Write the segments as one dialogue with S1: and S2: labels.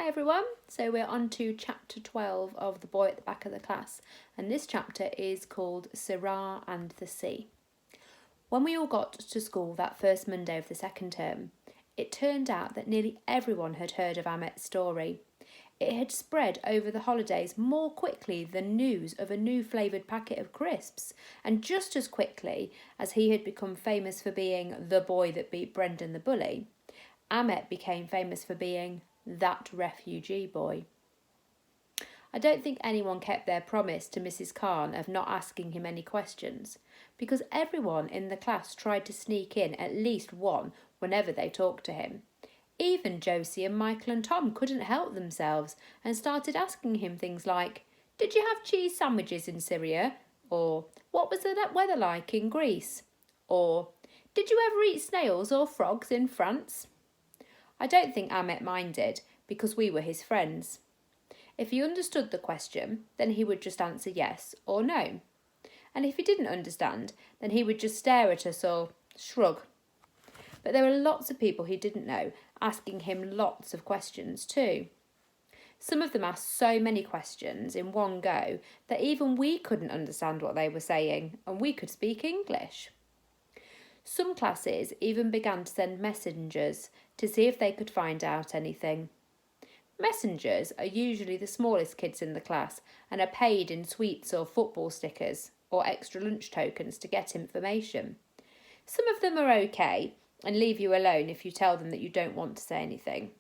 S1: everyone, so we're on to chapter 12 of The Boy at the Back of the Class, and this chapter is called Sirrah and the Sea. When we all got to school that first Monday of the second term, it turned out that nearly everyone had heard of Amit's story. It had spread over the holidays more quickly than news of a new flavoured packet of crisps, and just as quickly as he had become famous for being the boy that beat Brendan the bully, Amit became famous for being that refugee boy. I don't think anyone kept their promise to Mrs. Khan of not asking him any questions, because everyone in the class tried to sneak in at least one whenever they talked to him. Even Josie and Michael and Tom couldn't help themselves and started asking him things like, "Did you have cheese sandwiches in Syria?" Or, "What was the weather like in Greece?" Or, "Did you ever eat snails or frogs in France?" I don't think Amit minded, because we were his friends. If he understood the question, then he would just answer yes or no. And if he didn't understand, then he would just stare at us or shrug. But there were lots of people he didn't know asking him lots of questions too. Some of them asked so many questions in one go that even we couldn't understand what they were saying, and we could speak English. Some classes even began to send messengers to see if they could find out anything. Messengers are usually the smallest kids in the class and are paid in sweets or football stickers or extra lunch tokens to get information. Some of them are okay and leave you alone if you tell them that you don't want to say anything.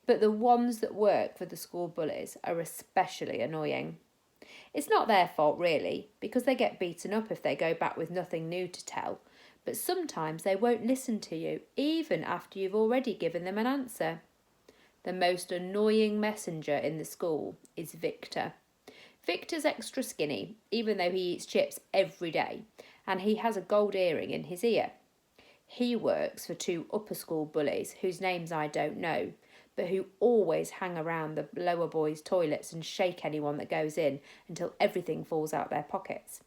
S1: But the ones that work for the school bullies are especially annoying. It's not their fault really, because they get beaten up if they go back with nothing new to tell, but sometimes they won't listen to you even after you've already given them an answer. The most annoying messenger in the school is Victor. Victor's extra skinny, even though he eats chips every day, and he has a gold earring in his ear. He works for two upper school bullies whose names I don't know, but who always hang around the lower boys' toilets and shake anyone that goes in until everything falls out their pockets.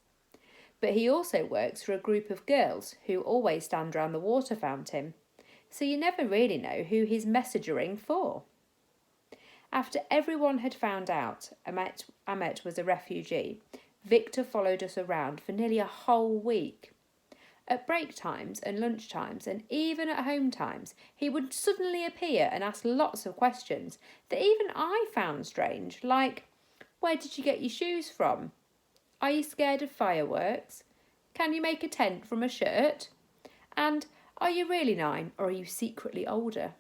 S1: But he also works for a group of girls who always stand round the water fountain, so you never really know who he's messaging for. After everyone had found out Amit was a refugee, Victor followed us around for nearly a whole week. At break times and lunch times and even at home times, he would suddenly appear and ask lots of questions that even I found strange, like, "Where did you get your shoes from? Are you scared of fireworks? Can you make a tent from a shirt? And are you really 9 or are you secretly older?"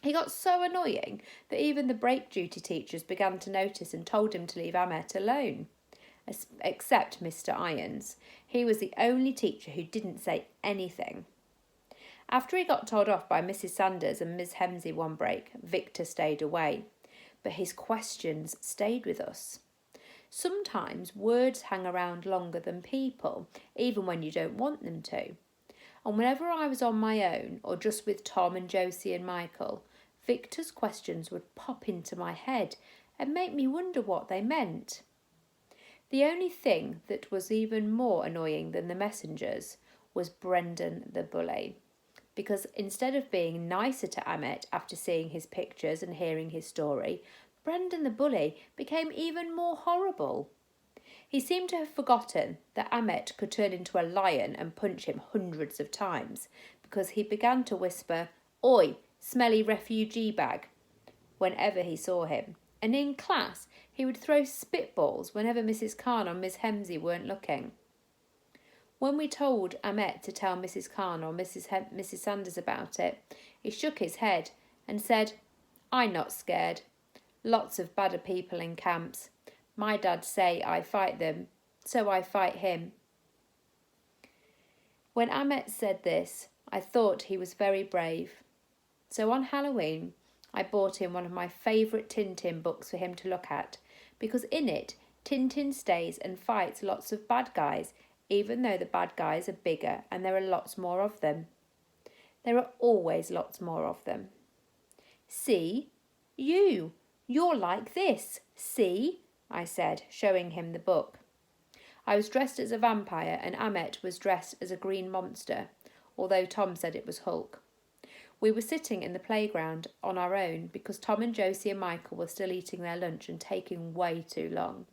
S1: He got so annoying that even the break duty teachers began to notice and told him to leave Amit alone. Except Mr. Irons. He was the only teacher who didn't say anything. After he got told off by Mrs. Sanders and Miss Hemsey one break, Victor stayed away. But his questions stayed with us. Sometimes words hang around longer than people, even when you don't want them to. And whenever I was on my own, or just with Tom and Josie and Michael, Victor's questions would pop into my head and make me wonder what they meant. The only thing that was even more annoying than the messengers was Brendan the bully, because instead of being nicer to Amit after seeing his pictures and hearing his story, Brendan the bully became even more horrible. He seemed to have forgotten that Amit could turn into a lion and punch him hundreds of times, because he began to whisper, "Oi, smelly refugee bag," whenever he saw him. And in class, he would throw spitballs whenever Mrs. Khan or Miss Hemsey weren't looking. When we told Amit to tell Mrs. Khan or Mrs. Sanders about it, he shook his head and said, "I'm not scared. Lots of badder people in camps. My dad say I fight them, so I fight him." When Amit said this, I thought he was very brave. So on Halloween, I bought him one of my favourite Tintin books for him to look at, because in it, Tintin stays and fights lots of bad guys, even though the bad guys are bigger and there are lots more of them. There are always lots more of them. "See, you're like this, see?" I said, showing him the book. I was dressed as a vampire and Amit was dressed as a green monster, although Tom said it was Hulk. We were sitting in the playground on our own because Tom and Josie and Michael were still eating their lunch and taking way too long.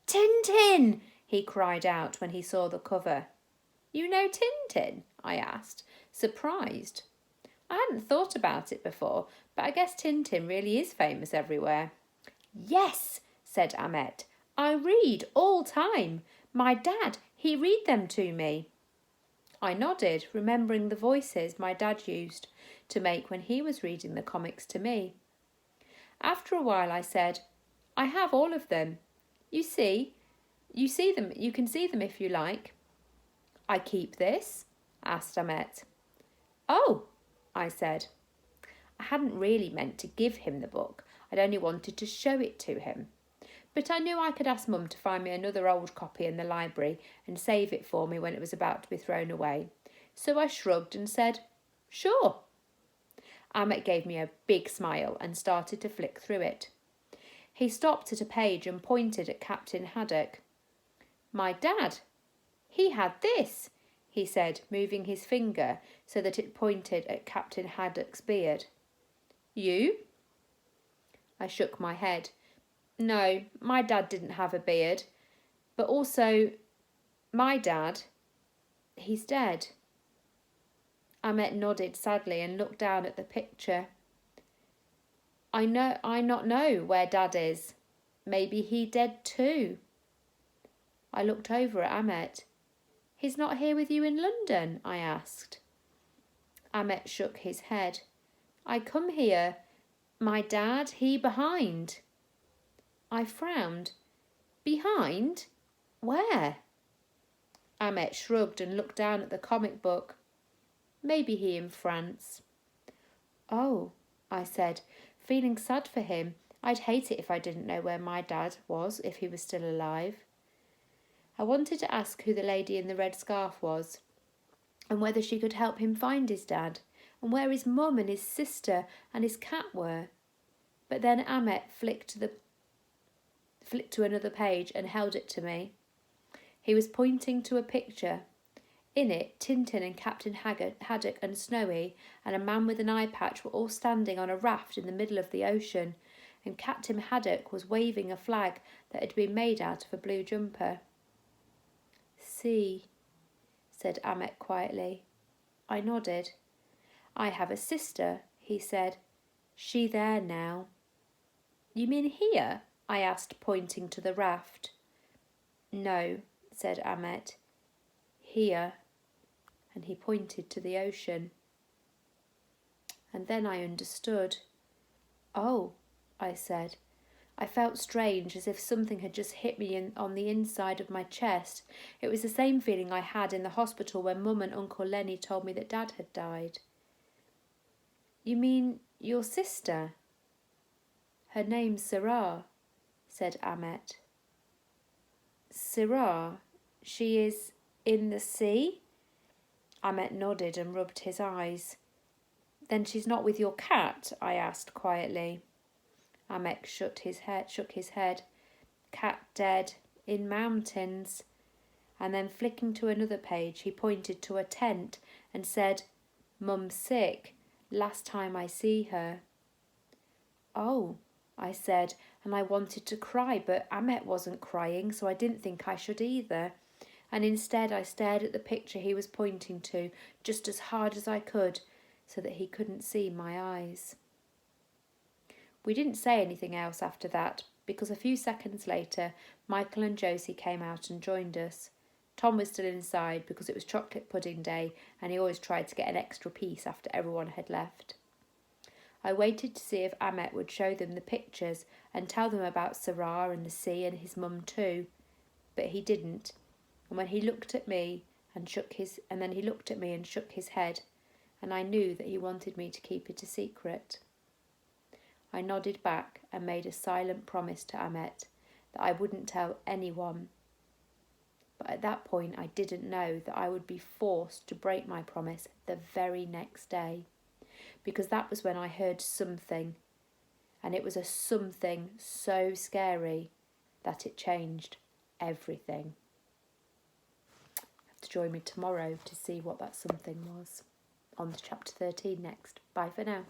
S1: "Tintin!" he cried out when he saw the cover. "You know Tintin?" I asked, surprised. I hadn't thought about it before, but I guess Tintin really is famous everywhere. "Yes," said Ahmet. "I read all time. My dad, he read them to me." I nodded, remembering the voices my dad used to make when he was reading the comics to me. After a while I said, "I have all of them. You can see them if you like." "I keep this?" asked Ahmet. "Oh," I said. I hadn't really meant to give him the book. I'd only wanted to show it to him. But I knew I could ask Mum to find me another old copy in the library and save it for me when it was about to be thrown away. So I shrugged and said, "Sure." Ahmet gave me a big smile and started to flick through it. He stopped at a page and pointed at Captain Haddock. "My dad, he had this," he said, moving his finger so that it pointed at Captain Haddock's beard. "You?" I shook my head. "No, my dad didn't have a beard. But also, my dad, he's dead." Ahmet nodded sadly and looked down at the picture. I not know where Dad is. Maybe he dead too." I looked over at Ahmet. "He's not here with you in London?" I asked. Ahmet shook his head. "I come here. My dad, he behind." I frowned. "Behind? Where?" Ahmet shrugged and looked down at the comic book. "Maybe he in France." "Oh," I said, feeling sad for him. I'd hate it if I didn't know where my dad was if he was still alive. I wanted to ask who the lady in the red scarf was, and whether she could help him find his dad, and where his mum and his sister and his cat were. But then Ahmet flicked to another page and held it to me. He was pointing to a picture. In it, Tintin and Captain Haddock and Snowy and a man with an eye patch were all standing on a raft in the middle of the ocean, and Captain Haddock was waving a flag that had been made out of a blue jumper. "See," said Ahmet quietly. I nodded. "I have a sister," he said. "She there now." "You mean here?" I asked, pointing to the raft. "No," said Ahmet. "Here." And he pointed to the ocean. And then I understood. "Oh," I said. I felt strange, as if something had just hit me on the inside of my chest. It was the same feeling I had in the hospital when Mum and Uncle Lenny told me that Dad had died. "You mean your sister?" "Her name's Sarah," said Ahmet. "Sarah? She is in the sea?" Ahmet nodded and rubbed his eyes. "Then she's not with your cat?" I asked quietly. Ahmet shook his head. "Cat dead, in mountains." And then flicking to another page, he pointed to a tent and said, "Mum's sick. Last time I see her." "Oh," I said, and I wanted to cry, but Ahmet wasn't crying, so I didn't think I should either. And instead I stared at the picture he was pointing to just as hard as I could, so that he couldn't see my eyes. We didn't say anything else after that, because a few seconds later Michael and Josie came out and joined us. Tom was still inside because it was chocolate pudding day, and he always tried to get an extra piece after everyone had left. I waited to see if Ahmet would show them the pictures and tell them about Sarah and the sea and his mum too, but he didn't. And when he looked at me and shook his head, and I knew that he wanted me to keep it a secret. I nodded back and made a silent promise to Ahmet that I wouldn't tell anyone. But at that point I didn't know that I would be forced to break my promise the very next day, because that was when I heard something, and it was a something so scary that it changed everything. You have to join me tomorrow to see what that something was. on to chapter 13 next. Bye for now.